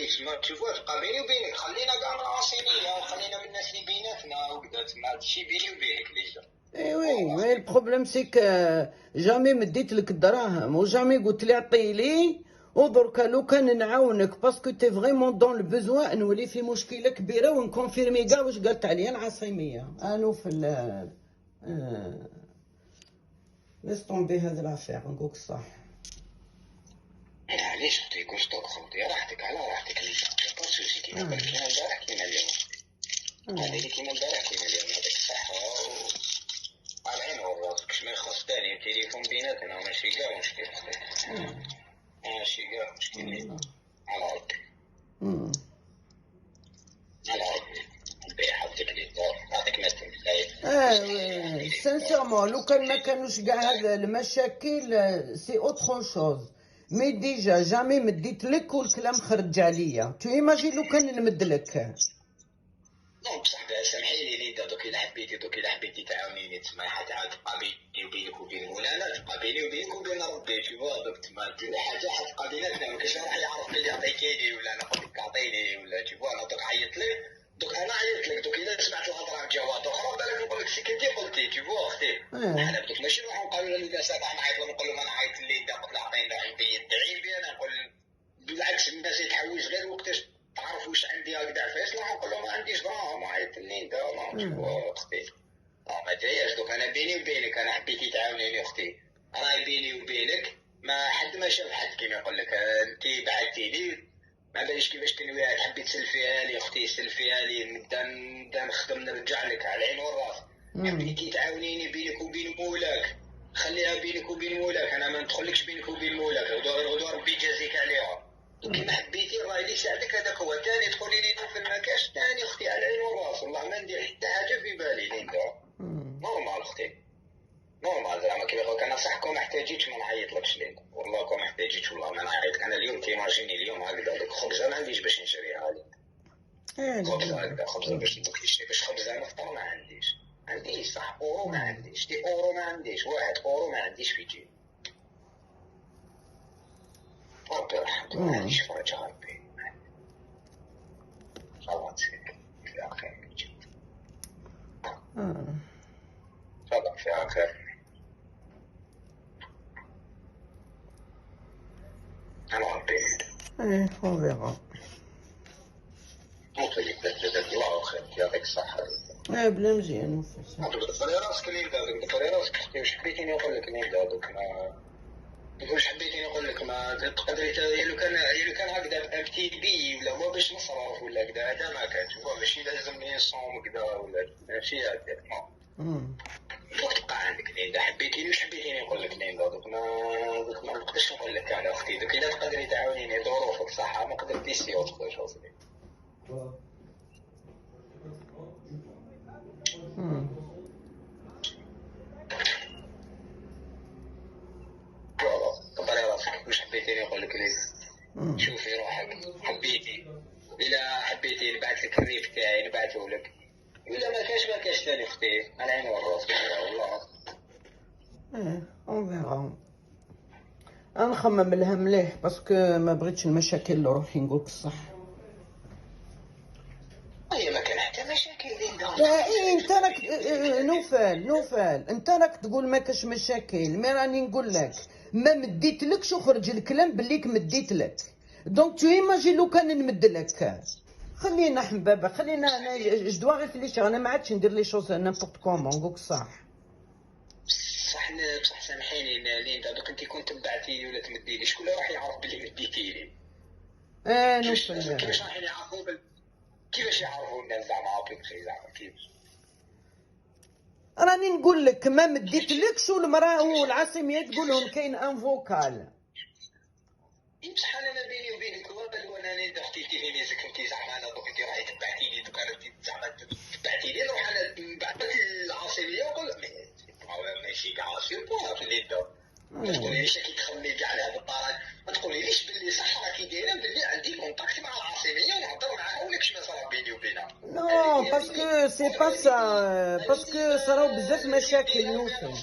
تما تشوفوا تبقى بيني وبينك، خلينا كاع العاصميه وخلينا من الناس اللي بيناتنا وكذا، تما هادشي بيني وبينك ليجا. وي مي البروبليم سيك جامي مديت لك الدراهم وجامي قلت لي عطيلي، ودركا لو كان نعاونك باسكو تي فريمون دون البوزوا نولي في مشكله كبيره ونكونفيرمي كاع واش قالت عليا العاصميه. انو في ليس طومبي هاد لافير نقولك الصح. علاش اختي كنت خدي راحتك على راحتك ليجا، با سوسي كيما قلت كيما البارح كيما اليوم. هذه كيما البارح كيما اليوم، هذيك الصحه على العين والراس. كش ما يخص تاني التليفون بيناتنا ماشي كاع مشكل اختي، ماشي كاع مشكل. على ربي على ربي ربي يحفظك لي يعطيك ما تنساي. سانسيرمون لو كان ما كانوش كاع هاد المشاكل سي اوتر شوز، مي ديجا جامي مديت لك والكلام خرج عليا. تو ايماجين لو كان نمد لك. نو بصح سامحيني ليندا، دوك الا حبيتي تعاونيني تما حتعاود تبقى بيني وبينك وبين مولانا، تبقى بيني وبينك وبين ربي. تشوفوا دوك تما حاجه حتبقى بيناتنا، ما كاينش راح يعرف بلي عطيتيني ولا نقول لك عطيني ولا. تشوفوا انا دوك عيطت لك، دوك انا عيطت لك، دوك الا سمعت الهضره جواد اخرى بالك نقول لك سكتي قلتي. تشوفوا اختي حنا دوك ماشي نروحو نقولوا للناس راح نعيط لهم نقول لهم انا عيطت ليندا قلت لها عطيني عندي الدعي بي. انا نقول بالعكس الناس يتحوج غير وقتاش تعرف واش عندي هكذا فاش راح نقول لهم ما عنديش دراهم عيط ليندا. ما اختي ما جاياش دوك انا بيني وبينك. انا حبيتي تعاونيني اختي، راهي بيني وبينك، ما حد ما شاف حد كيما يقول لك. انت بعثتي لي ما باليش كيفاش تنويها، تحبي تسلفيها لي اختي سلفيها لي، نبدا نخدم نرجع لك على العين والراس. حبيتي تعاونيني بينك وبين مولاك، خليها بينك وبين مولاك، انا ما ندخلكش بينك وبين مولاك، غدوه ربي يجازيك عليها. كيما حبيتي الله اللي يساعدك هذاك هو. ثاني تقولي لي في المكاش ثاني اختي على العين والراس، والله ما ندير حتى حاجه في بالي ليندا. نورمال اختي نورمال زعما كيما قلت انا صح. كون ما احتاجيتش ما نعيطلكش ليندا، والله كون ما احتاجيتش والله ما نعيطلك. انا اليوم تيماجيني اليوم هكذا دوك خبزه ما عنديش باش نشريها لك. خبزه هكذا خبزه باش ندوك نشري باش خبزه نفطر ما عنديش صح. اورو ما عنديش، دي اورو ما عنديش، 1 اورو ما عنديش في جيبي. ربي يرحمك ما عنديش فرجة ربي. الله تسيك فيها خير جد. طبعا فيها خير. أنا ربي on verra. طيب جزاك الله خير يعطيك الصحة. بلا مزيان دبري راسك ليندا، دبري راسك اختي. واش حبيتيني نقول لك ليندا دوك واش حبيتيني نقول لك ما تقدري لو كان هكذا ام تي بي ولا هو باش نصرف ولا كذا هذا ما كانش هو ماشي لازم يصوم كذا ولا ماشي هكذا. دوك تبقى عندك ليندا حبيتيني واش حبيتيني نقول لك ليندا دوك ما نقدرش نقول لك انا اختي. دوك الا تقدري تعاونيني ظروفك صح ما قدرتيش تخرج اصلي. واش حبيتيني نقول لك لي شوفي روحك حبيتي، الا حبيتي نبعث لك الريف تاعي نبعثه لك، ولا ما كاش ثاني اختي على العين والراس والله. اون فيغا. نخمم لها مليح باسكو ما بغيتش المشاكل لروحي نقولك الصح. هي ما كان حتى مشاكل ليندا. لا انت راك نوفل انت راك تقول ما كاش مشاكل، مي راني نقول لك ما مديتلكش وخرج الكلام بليك مديت لك. دونك تو ايماجين لو كان نمد لك. خلينا حبابه خلينا انا جدوا غير فليش انا ما عادش ندير لي شوز نيمبورت كومون نقولك صح. بصح سامحيني ليندا دوك انت كنت تبعتي لي ولا تمدي لي شكون راح يعرف بلي مديتي لي؟ نوفل كيفاش راح يعرفوا كيفاش يعرفوا الناس زعما بخي زعما كيفاش؟ راني نقول لك ما مديتلكش والمراه والعاصميه تقول لهم كاين ان فوكال. بصح انا بيني وبينك هو انا اختي تيجيني سكنتي زعما انا دوك انت راهي تبعتي لي دوك انا زعما تبعتي لي نروح انا نبعث لك العاصميه ونقول ماشي كاع سيربور في ليدا. ما تقوليليش كي تخمي كاع على هذا الطريق ما تقوليليش باللي صح راكي دايره باللي عندي كونتاكت مع العاصميه ونهضر معاها ولا كش ما صرا بيني وبينها. نو باسكو سي با سا باسكو صراو بزاف مشاكل نوفل.